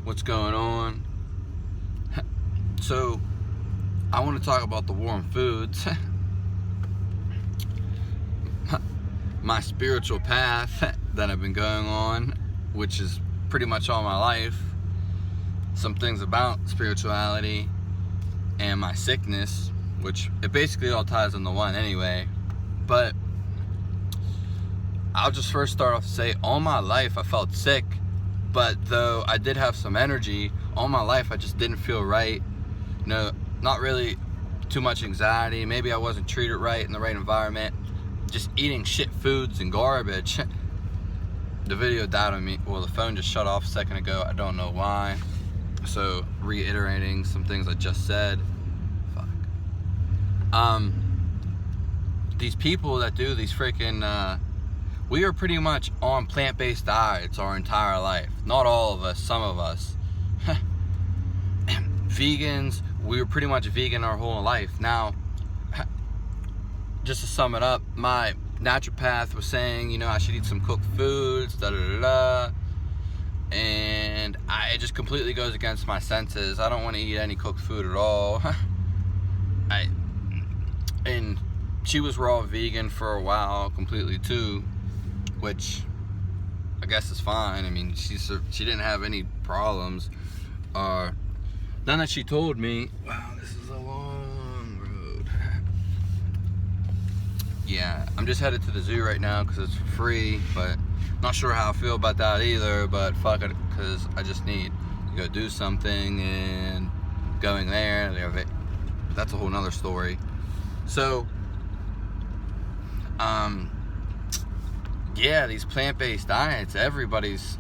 What's going on? So, I want to talk about the war on foods. My spiritual path that I've been going on, which is pretty much all my life. Some things about spirituality and my sickness, which it basically all ties into one anyway. But I'll just first start off to say, all my life I felt sick, but though I did have some energy, all my life I just didn't feel right. Not really too much anxiety. Maybe I wasn't treated right in the right environment. Just eating shit foods and garbage. The video died on me. Well, the phone just shut off a second ago. I don't know why. So, reiterating some things I just said. Fuck. These people that do these freaking, we are pretty much on plant-based diets our entire life. Not all of us, some of us. Vegans, we were pretty much vegan our whole life. Now, just to sum it up, my naturopath was saying, I should eat some cooked foods, and it just completely goes against my senses. I don't want to eat any cooked food at all. And she was raw vegan for a while completely too, which I guess is fine. I mean, she didn't have any problems. None that she told me. Wow, this is a long road. Yeah, I'm just headed to the zoo right now because it's free, but not sure how I feel about that either, but fuck it, because I just need to go do something, and going there, that's a whole nother story. So, yeah, these plant-based diets, everybody's,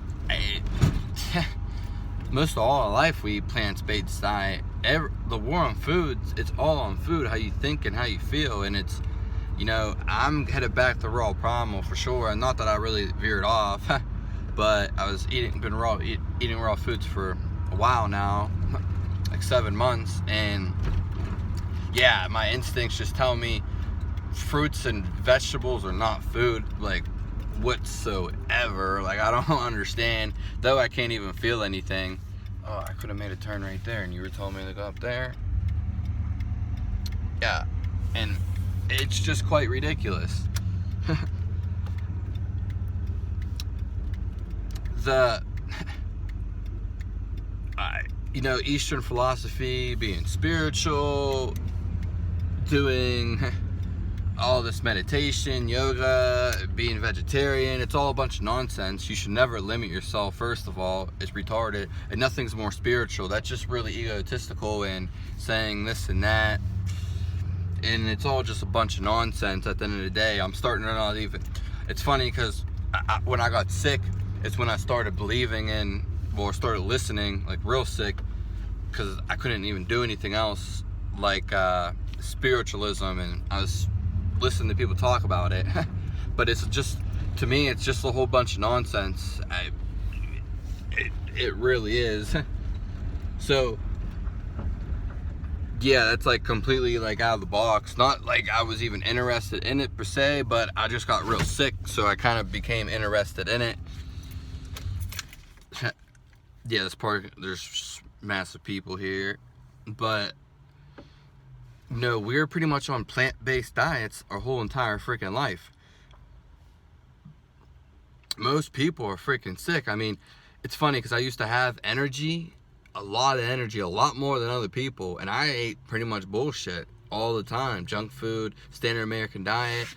most of all our life we eat plant-based diet. The war on foods, it's all on food, how you think and how you feel, and it's, I'm headed back to raw primal for sure, and not that I really veered off, but I was eating raw foods for a while now, like 7 months, and yeah, my instincts just tell me fruits and vegetables are not food, like, whatsoever. Like, I don't understand, though I can't even feel anything. Oh, I could have made a turn right there, and you were telling me to go up there. Yeah, and it's just quite ridiculous. Eastern philosophy, being spiritual, doing all this meditation, yoga, being vegetarian, it's all a bunch of nonsense. You should never limit yourself, first of all. It's retarded, and nothing's more spiritual. That's just really egotistical and saying this and that, and it's all just a bunch of nonsense at the end of the day. I'm starting to not even, it's funny because when I got sick, it's when I started believing in, started listening, like real sick, because I couldn't even do anything else, like spiritualism, and I was listening to people talk about it. But it's just, to me, it's just a whole bunch of nonsense. It really is. So yeah, that's like completely like out of the box. Not like I was even interested in it per se, but I just got real sick, so I kind of became interested in it. Yeah, there's massive people here, but no, we're pretty much on plant-based diets our whole entire freaking life. Most people are freaking sick. I mean, it's funny because I used to have energy, a lot of energy, a lot more than other people, and I ate pretty much bullshit all the time. Junk food, standard American diet.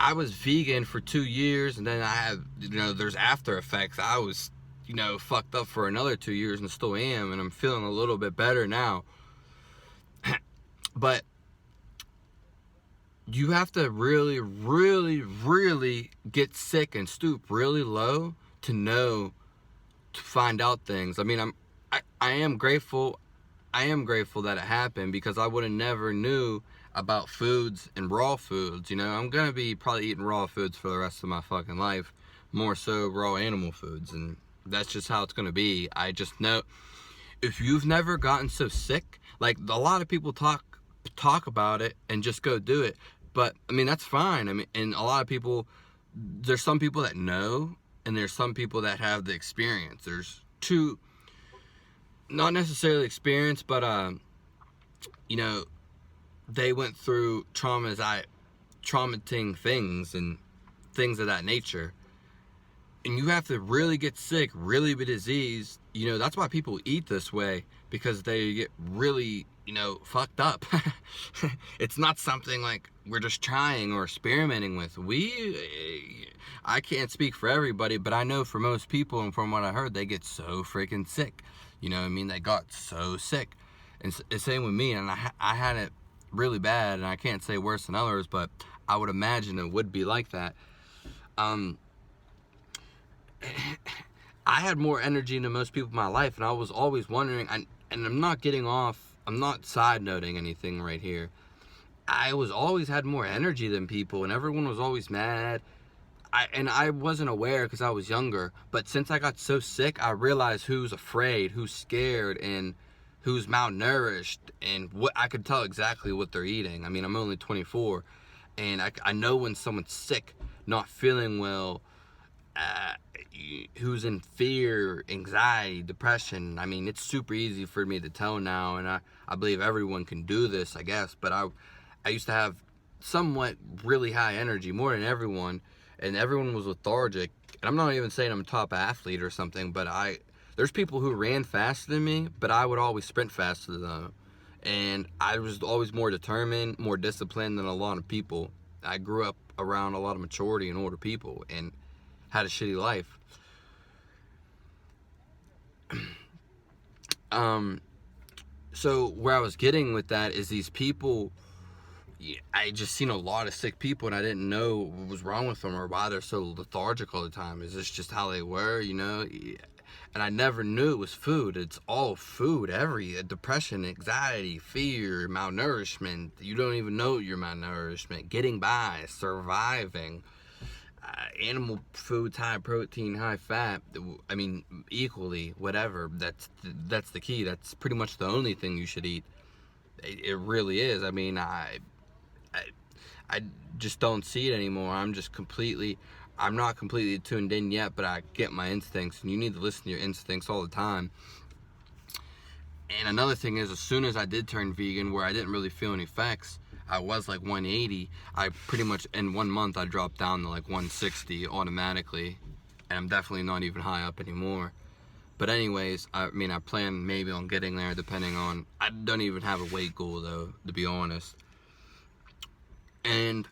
I was vegan for 2 years, and then I have, there's after effects. I was, fucked up for another 2 years and still am, and I'm feeling a little bit better now. But you have to really, really, really get sick and stoop really low to find out things. I mean, I am grateful that it happened, because I would have never knew about foods and raw foods. I'm gonna be probably eating raw foods for the rest of my fucking life, more so raw animal foods, and that's just how it's gonna be. I just know, if you've never gotten so sick, like a lot of people talk about it and just go do it, but I mean, that's fine. I mean, and a lot of people, there's some people that know, and there's some people that have the experience. There's to not necessarily experience, but you know, they went through traumatizing things and things of that nature. And you have to really get sick, really be diseased. You know, that's why people eat this way, because they get really, you know, fucked up. It's not something like we're just trying or experimenting with. I can't speak for everybody, but I know for most people, and from what I heard, they get so freaking sick. You know what I mean? They got so sick. And it's same with me, and I had it really bad, and I can't say worse than others, but I would imagine it would be like that. I had more energy than most people in my life, and I was always wondering, and I'm not side noting anything right here. I was always had more energy than people, and everyone was always mad. I wasn't aware because I was younger, but since I got so sick, I realized who's afraid, who's scared, and who's malnourished, and what I could tell exactly what they're eating. I mean, I'm only 24, and I know when someone's sick, not feeling well, who's in fear, anxiety, depression. I mean, it's super easy for me to tell now, and I believe everyone can do this, I guess, but I used to have somewhat really high energy, more than everyone, and everyone was lethargic. And I'm not even saying I'm a top athlete or something, but there's people who ran faster than me, but I would always sprint faster than them. And I was always more determined, more disciplined than a lot of people. I grew up around a lot of maturity and older people, and had a shitty life. So where I was getting with that is these people, I just seen a lot of sick people, and I didn't know what was wrong with them or why they're so lethargic all the time. Is this just how they were, you know? And I never knew it was food. It's all food. Depression, anxiety, fear, malnourishment. You don't even know you're malnourishment. Getting by, surviving. Animal foods, high protein, high fat. I mean, equally, whatever. That's the key. That's pretty much the only thing you should eat. It really is. I mean, I just don't see it anymore. I'm not completely tuned in yet, but I get my instincts, and you need to listen to your instincts all the time. And another thing is, as soon as I did turn vegan, where I didn't really feel any effects, I was like 180. I pretty much, in 1 month, I dropped down to like 160 automatically. And I'm definitely not even high up anymore. But anyways, I mean, I plan maybe on getting there, depending on, I don't even have a weight goal though, to be honest. And,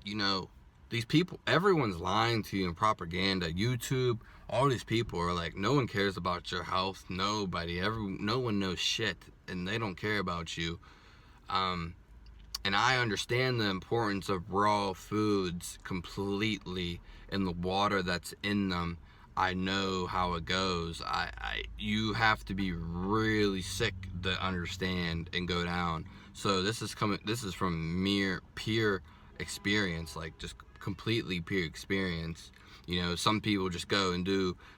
you know, these people, everyone's lying to you in propaganda. YouTube, all these people are like, no one cares about your health. Nobody, no one knows shit, and they don't care about you. And I understand the importance of raw foods completely, and the water that's in them. I know how it goes. You have to be really sick to understand and go down. So this is from pure experience, like just completely pure experience. You know, some people just go and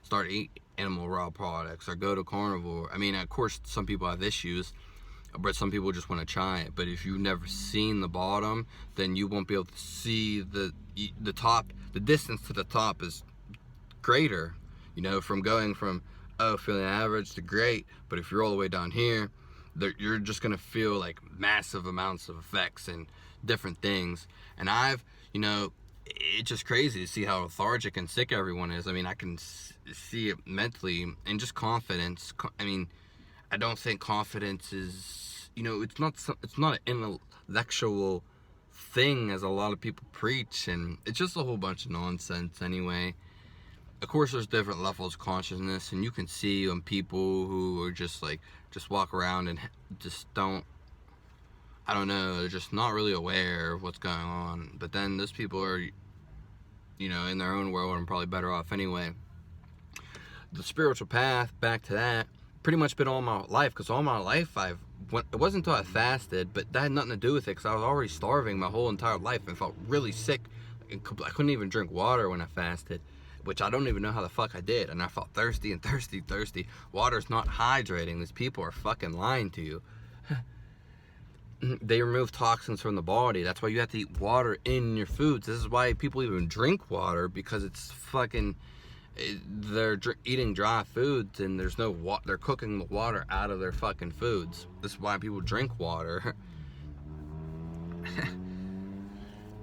start eat animal raw products or go to carnivore. I mean, of course, some people have issues, but some people just want to try it. But if you've never seen the bottom, then you won't be able to see the top. The distance to the top is greater, you know, from going from feeling average to great. But if you're all the way down here, you're just gonna feel like massive amounts of effects and different things. And you know, it's just crazy to see how lethargic and sick everyone is. I mean, I can see it mentally, and just confidence. I mean, I don't think confidence is, you know, it's not an intellectual thing as a lot of people preach, and it's just a whole bunch of nonsense anyway. Of course, there's different levels of consciousness, and you can see when people who are just walk around and just don't, I don't know, they're just not really aware of what's going on. But then those people are, you know, in their own world and probably better off anyway. The spiritual path, back to that, pretty much been all my life, because all my life it wasn't until I fasted, but that had nothing to do with it, because I was already starving my whole entire life and felt really sick. I couldn't even drink water when I fasted, which I don't even know how the fuck I did. And I felt thirsty. Water's not hydrating. These people are fucking lying to you. They remove toxins from the body. That's why you have to eat water in your foods. This is why people even drink water, because it's fucking, They're eating dry foods, and there's no water. They're cooking the water out of their fucking foods. This is why people drink water.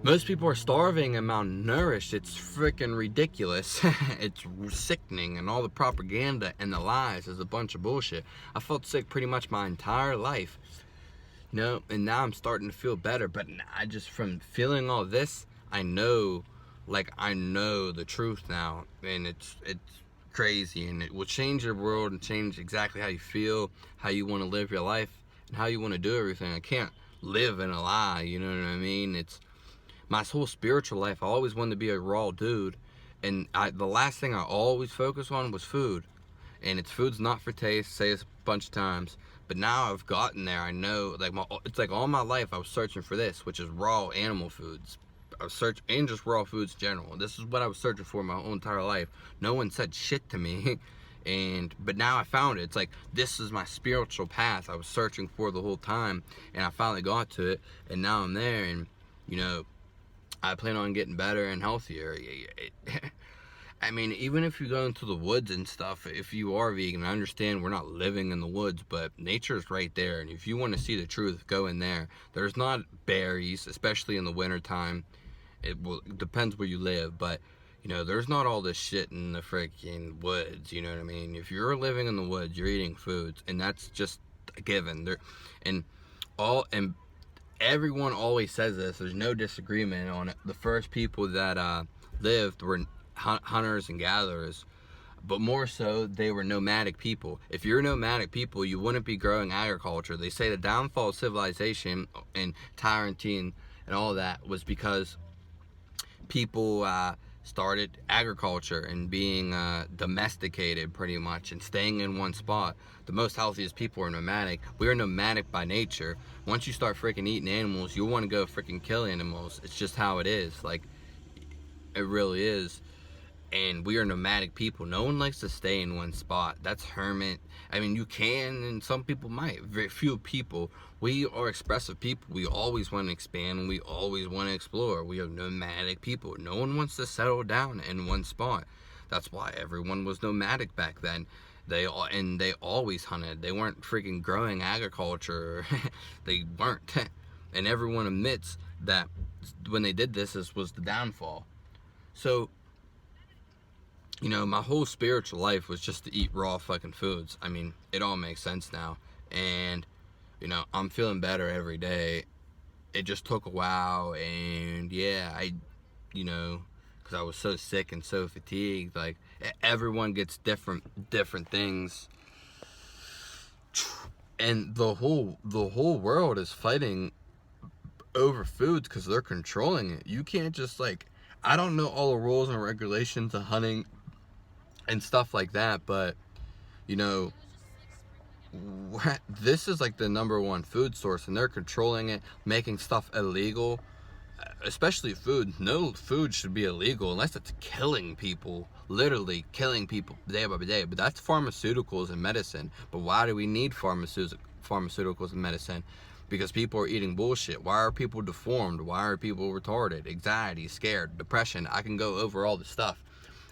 Most people are starving and malnourished. It's freaking ridiculous. It's sickening, and all the propaganda and the lies is a bunch of bullshit. I felt sick pretty much my entire life, you know, and now I'm starting to feel better. But I just, from feeling all this, I know the truth now, and it's crazy, and it will change your world and change exactly how you feel, how you want to live your life, and how you want to do everything. I can't live in a lie, you know what I mean? It's my whole spiritual life. I always wanted to be a raw dude, and the last thing I always focused on was food. And food's not for taste, say this a bunch of times, but now I've gotten there. I know, like, it's like all my life I was searching for this, which is raw animal foods. I was searching, and just raw foods in general. This is what I was searching for my whole entire life. No one said shit to me. But now I found it. It's like, this is my spiritual path I was searching for the whole time, and I finally got to it, and now I'm there. And you know, I plan on getting better and healthier. I mean, even if you go into the woods and stuff, if you are vegan, I understand we're not living in the woods, but nature's right there. And if you want to see the truth, go in there. There's not berries, especially in the wintertime. It depends where you live, but you know, there's not all this shit in the freaking woods, you know what I mean? If you're living in the woods, you're eating foods, and that's just a given. And everyone always says this. There's no disagreement on it. The first people that lived were hunters and gatherers, but more so, they were nomadic people. If you're nomadic people, you wouldn't be growing agriculture. They say the downfall of civilization and tyranny and all that was because people started agriculture and being domesticated pretty much and staying in one spot. The most healthiest people are nomadic. We are nomadic by nature. Once you start freaking eating animals, you'll want to go freaking kill animals. It's just how it is. Like, it really is. And we are nomadic people. No one likes to stay in one spot. That's hermit. I mean, you can, and some people might. Very few people. We are expressive people. We always want to expand. We always want to explore. We are nomadic people. No one wants to settle down in one spot. That's why everyone was nomadic back then. They always hunted. They weren't freaking growing agriculture. They weren't. And everyone admits that when they did this was the downfall. So, you know, my whole spiritual life was just to eat raw fucking foods. I mean, it all makes sense now. And, you know, I'm feeling better every day. It just took a while. And, yeah, you know, because I was so sick and so fatigued. Like, everyone gets different things. And the whole world is fighting over foods because they're controlling it. You can't just, like, I don't know all the rules and regulations of hunting and stuff like that, but you know, this is like the #1 food source, and they're controlling it, making stuff illegal, especially food. No food should be illegal unless it's killing people, literally killing people day by day. But that's pharmaceuticals and medicine. But why do we need pharmaceuticals and medicine? Because people are eating bullshit. Why are people deformed? Why are people retarded? Anxiety, scared, depression. I can go over all the stuff.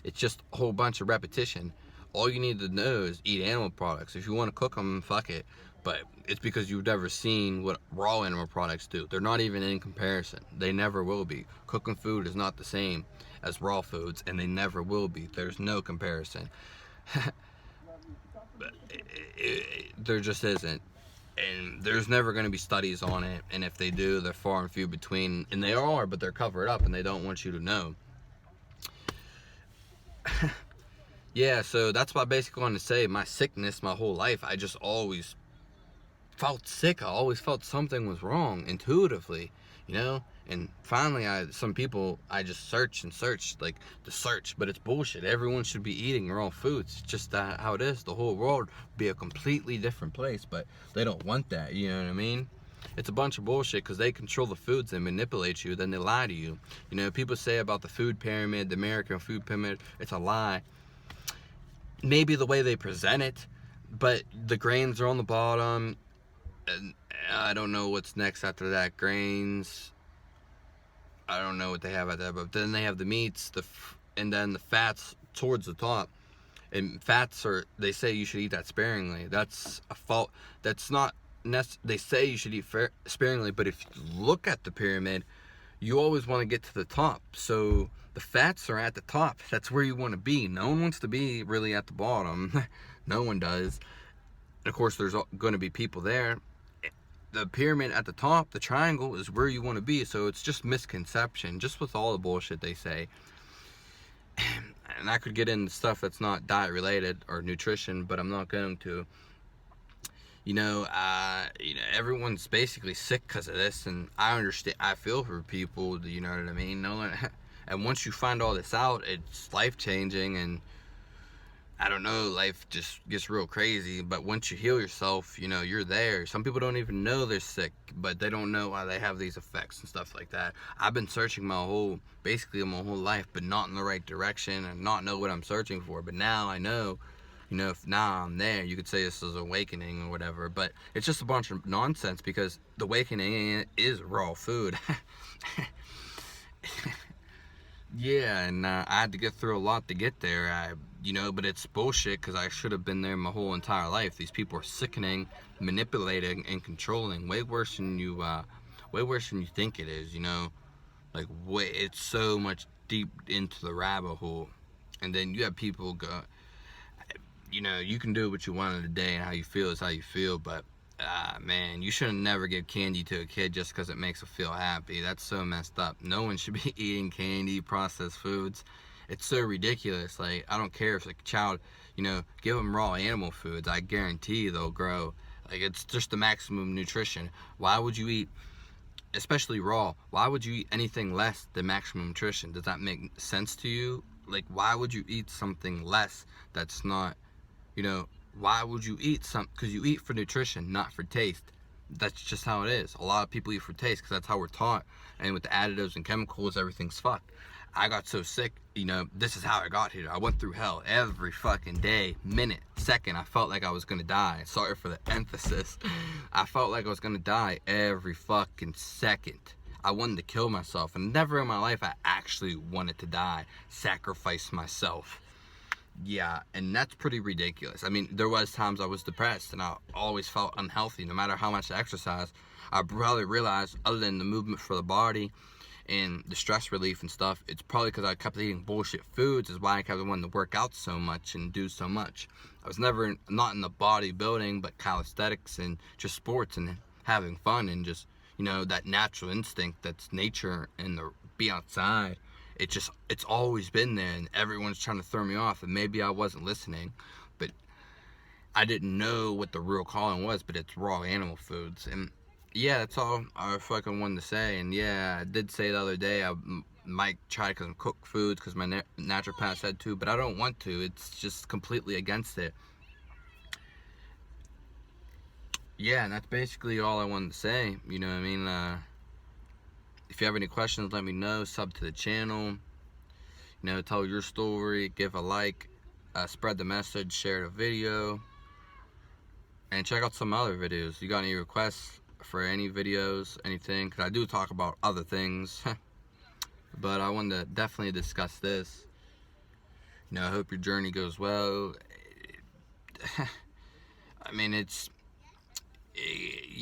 It's just a whole bunch of repetition. All you need to know is eat animal products. If you want to cook them, fuck it. But it's because you've never seen what raw animal products do. They're not even in comparison. They never will be. Cooking food is not the same as raw foods, and they never will be. There's no comparison. There just isn't. And there's never going to be studies on it. And if they do, they're far and few between. And they are, but they're covered up, and they don't want you to know. Yeah, so that's what I basically wanted to say. My sickness, my whole life, I just always felt sick. I always felt something was wrong intuitively, you know? And finally, some people, I just searched, like, to search, but it's bullshit. Everyone should be eating raw foods. It's just how it is. The whole world would be a completely different place, but they don't want that, you know what I mean? It's a bunch of bullshit because they control the foods and manipulate you, then they lie to you. You know, people say about the food pyramid, the American food pyramid, it's a lie. Maybe the way they present it, but the grains are on the bottom, and I don't know what's next after that. Grains, I don't know what they have at that, but then they have the meats, and then the fats towards the top. And fats are, they say you should eat that sparingly. That's a fault. That's not they say you should eat sparingly, but if you look at the pyramid, you always want to get to the top. So the fats are at the top. That's where you want to be. No one wants to be really at the bottom. No one does. And of course, there's going to be people there. The pyramid at the top, the triangle, is where you want to be. So it's just misconception, just with all the bullshit they say. And I could get into stuff that's not diet related or nutrition, but I'm not going to. Everyone's basically sick because of this, and I understand. I feel for people. You know what I mean? No one, and once you find all this out, it's life changing, and I don't know, life just gets real crazy. But once you heal yourself, you're there. Some people don't even know they're sick, but they don't know why they have these effects and stuff like that. I've been searching basically my whole life, but not in the right direction, and not know what I'm searching for. But now I know, if now I'm there, you could say this is awakening or whatever, but it's just a bunch of nonsense, because the awakening is raw food. Yeah, and I had to get through a lot to get there. But it's bullshit, because I should have been there my whole entire life. These people are sickening, manipulating, and controlling way worse than you think it is. It's so much deep into the rabbit hole, and then you have people go. You can do what you want in a day, and how you feel is how you feel, but man, you shouldn't never give candy to a kid just because it makes them feel happy. That's so messed up. No one should be eating candy, processed foods. It's so ridiculous. Like, I don't care if it's a child, give them raw animal foods. I guarantee they'll grow. Like, it's just the maximum nutrition. Why would you eat, especially raw, why would you eat anything less than maximum nutrition? Does that make sense to you? Like, why would you eat something less that's not, why would you eat something? Because you eat for nutrition, not for taste. That's just how it is. A lot of people eat for taste because that's how we're taught. And with the additives and chemicals, everything's fucked. I got so sick, this is how I got here. I went through hell every fucking day, minute, second. I felt like I was gonna die. Sorry for the emphasis. I felt like I was gonna die every fucking second. I wanted to kill myself, and never in my life I actually wanted to die, sacrifice myself. Yeah, and that's pretty ridiculous. I mean, there was times I was depressed, and I always felt unhealthy, no matter how much I exercised. I probably realized, other than the movement for the body and the stress relief and stuff, it's probably because I kept eating bullshit foods is why I kept wanting to work out so much and do so much. I was never, not in the bodybuilding, but calisthenics and just sports and having fun and just, that natural instinct that's nature and the be outside. It's always been there, and everyone's trying to throw me off, and maybe I wasn't listening, but I didn't know what the real calling was. But it's raw animal foods, and yeah, that's all I fucking wanted to say. And yeah, I did say the other day I might try to cook foods because my naturopath said to, but I don't want to. It's just completely against it. Yeah, and that's basically all I wanted to say. You know what I mean? If you have any questions, let me know. Sub to the channel. Tell your story. Give a like. Spread the message. Share the video. And check out some other videos. You got any requests for any videos, anything? Because I do talk about other things. But I wanted to definitely discuss this. I hope your journey goes well. I mean, it's...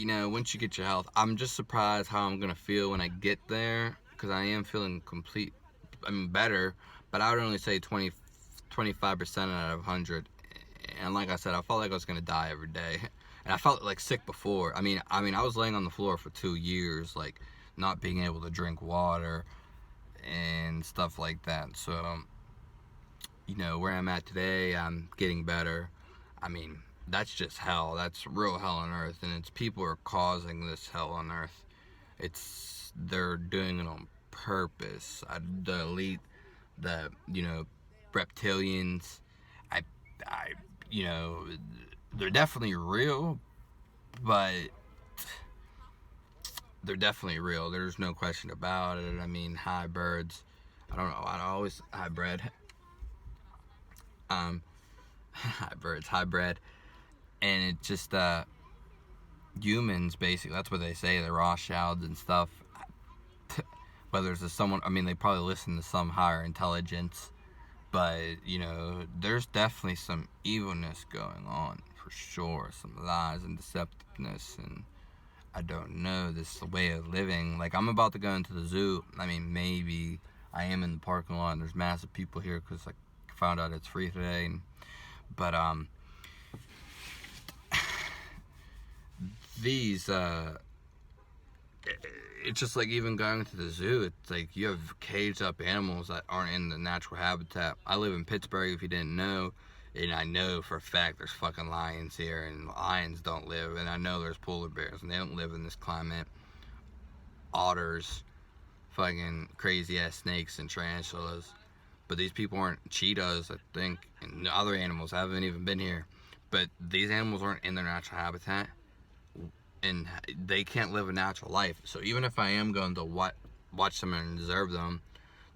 once you get your health, I'm just surprised how I'm gonna feel when I get there, because I am feeling better, but I would only say 25% out of 100. And like I said, I felt like I was gonna die every day, and I felt like sick before. I mean, I was laying on the floor for 2 years, like not being able to drink water and stuff like that. So, where I'm at today, I'm getting better. I mean, that's just hell. That's real hell on earth, and it's people are causing this hell on earth. They're doing it on purpose. The elite, the reptilians. They're definitely real, but they're definitely real. There's no question about it. I mean, hybrids. I don't know. I always hybrid. Hybrid. And it's just humans, basically. That's what they say, the Rothschilds and stuff. Whether it's someone, they probably listen to some higher intelligence, But, you know, there's definitely some evilness going on, for sure. Some lies and deceptiveness, and I don't know, this way of living. Like, I'm about to go into the zoo. I mean, maybe I am in the parking lot, and there's massive people here, because I found out it's free today. But, these, it's just like even going to the zoo, it's like you have caged up animals that aren't in the natural habitat. I live in Pittsburgh, if you didn't know, and I know for a fact there's fucking lions here, and lions don't live, and I know there's polar bears, and they don't live in this climate. Otters, fucking crazy ass snakes and tarantulas. But these people aren't cheetahs, I think, and other animals haven't even been here. But these animals aren't in their natural habitat, and they can't live a natural life. So even if I am going to watch them and observe them,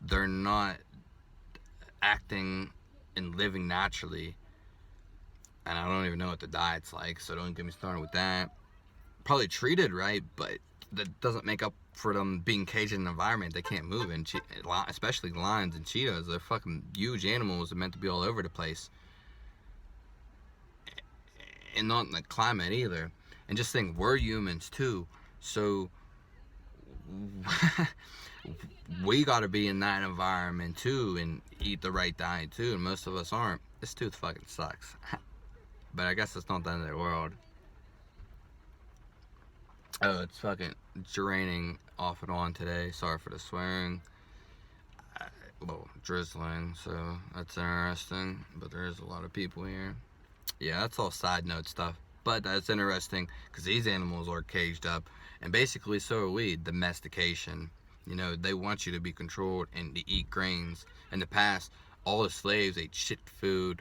they're not acting and living naturally. And I don't even know what the diet's like, so don't get me started with that. Probably treated right, but that doesn't make up for them being caged in an environment they can't move in. Especially lions and cheetahs, they're fucking huge animals. They're meant to be all over the place, and not in the climate either. And just think, we're humans too, so we got to be in that environment too and eat the right diet too, and most of us aren't. This tooth fucking sucks. But I guess it's not the end of the world. Oh, it's fucking draining off and on today. Sorry for the swearing. Well, drizzling, so that's interesting. But there is a lot of people here. Yeah, that's all side note stuff. But that's interesting because these animals are caged up, and basically so are we. Domestication. You know, they want you to be controlled and to eat grains. In the past, all the slaves ate shit food,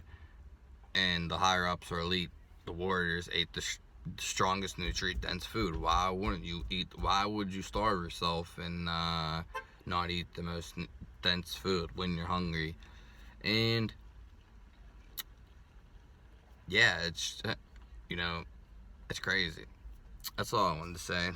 and the higher ups or elite, the warriors, ate the strongest nutrient dense food. Why wouldn't you eat? Why would you starve yourself and not eat the most dense food when you're hungry? And yeah, it's, you know, it's crazy. That's all I wanted to say.